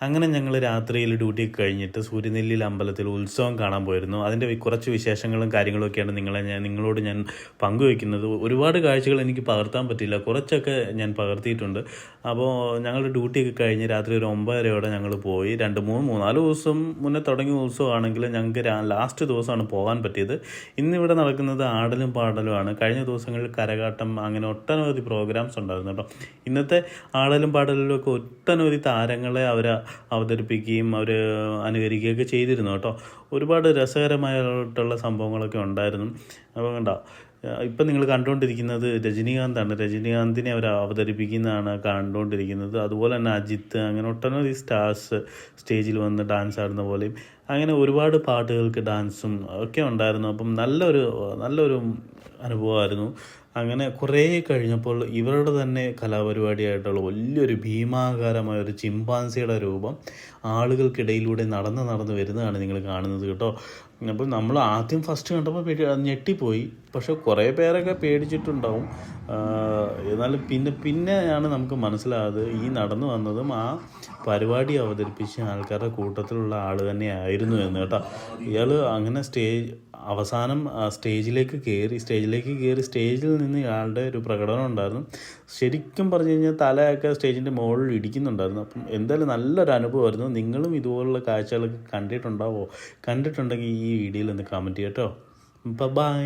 അങ്ങനെ ഞങ്ങൾ രാത്രിയിൽ ഡ്യൂട്ടി കഴിഞ്ഞിട്ട് സൂര്യനെല്ലിയിൽ അമ്പലത്തിൽ ഉത്സവം കാണാൻ പോയിരുന്നു. അതിൻ്റെ കുറച്ച് വിശേഷങ്ങളും കാര്യങ്ങളൊക്കെയാണ് നിങ്ങളോട് ഞാൻ പങ്കുവയ്ക്കുന്നത്. ഒരുപാട് കാഴ്ചകൾ എനിക്ക് പകർത്താൻ പറ്റില്ല, കുറച്ചൊക്കെ ഞാൻ പകർത്തിയിട്ടുണ്ട്. അപ്പോൾ ഞങ്ങളുടെ ഡ്യൂട്ടിയൊക്കെ കഴിഞ്ഞ് രാത്രി ഒരു 9:30 ഞങ്ങൾ പോയി. 4 ദിവസം മുന്നേ തുടങ്ങിയ ഉത്സവമാണെങ്കിൽ ഞങ്ങൾക്ക് ലാസ്റ്റ് ദിവസമാണ് പോകാൻ പറ്റിയത്. ഇന്നിവിടെ നടക്കുന്നത് ആടലും പാടലുമാണ്. കഴിഞ്ഞ ദിവസങ്ങളിൽ കരകാട്ടം, അങ്ങനെ ഒട്ടനവധി പ്രോഗ്രാംസ് ഉണ്ടായിരുന്നു കേട്ടോ. ഇന്നത്തെ ആടലും പാടലിലും ഒക്കെ ഒട്ടനവധി താരങ്ങളെ അവർ അവതരിപ്പിക്കുകയും അവർ അനുകരിക്കുകയൊക്കെ ചെയ്തിരുന്നു കേട്ടോ. ഒരുപാട് രസകരമായിട്ടുള്ള സംഭവങ്ങളൊക്കെ ഉണ്ടായിരുന്നു. അപ്പോൾ കണ്ടോ, ഇപ്പം നിങ്ങൾ കണ്ടുകൊണ്ടിരിക്കുന്നത് രജനീകാന്താണ്. രജനീകാന്തിനെ അവർ അവതരിപ്പിക്കുന്നതാണ് കണ്ടുകൊണ്ടിരിക്കുന്നത്. അതുപോലെ തന്നെ അജിത്ത്, അങ്ങനെ ഒട്ടനവധി സ്റ്റാർസ് സ്റ്റേജിൽ വന്ന് ഡാൻസ് ആടുന്ന പോലെയും അങ്ങനെ ഒരുപാട് പാട്ടുകൾക്ക് ഡാൻസും ഒക്കെ ഉണ്ടായിരുന്നു. അപ്പം നല്ലൊരു അനുഭവമായിരുന്നു. അങ്ങനെ കുറേ കഴിഞ്ഞപ്പോൾ ഇവരുടെ തന്നെ കലാപരിപാടിയായിട്ടുള്ള വലിയൊരു ഭീമാകാരമായ ഒരു ചിമ്പാൻസിയുടെ രൂപം ആളുകൾക്കിടയിലൂടെ നടന്ന് വരുന്നതാണ് നിങ്ങൾ കാണുന്നത് കേട്ടോ. അപ്പോൾ നമ്മൾ ആദ്യം ഫസ്റ്റ് കണ്ടപ്പോൾ ഞെട്ടിപ്പോയി. പക്ഷെ കുറേ പേരൊക്കെ പേടിച്ചിട്ടുണ്ടാവും. എന്നാലും പിന്നെയാണ് നമുക്ക് മനസ്സിലായത് ഈ നടന്നു വന്നതും ആ പരിപാടി അവതരിപ്പിച്ച ആൾക്കാരുടെ കൂട്ടത്തിലുള്ള ആൾ തന്നെയായിരുന്നു എന്ന് കേട്ടോ. ഇയാൾ അങ്ങനെ അവസാനം സ്റ്റേജിലേക്ക് കയറി സ്റ്റേജിൽ നിന്ന് ഇയാളുടെ ഒരു പ്രകടനം ഉണ്ടായിരുന്നു. ശരിക്കും പറഞ്ഞു കഴിഞ്ഞാൽ തലയൊക്കെ സ്റ്റേജിൻ്റെ മുകളിൽ ഇടിക്കുന്നുണ്ടായിരുന്നു. അപ്പം എന്തായാലും നല്ലൊരു അനുഭവമായിരുന്നു. നിങ്ങളും ഇതുപോലുള്ള കാഴ്ചകളൊക്കെ കണ്ടിട്ടുണ്ടെങ്കിൽ ഈ വീഡിയോയിൽ ഒന്ന് കമൻറ്റ് ചെയ്യാം കേട്ടോ. ബൈ.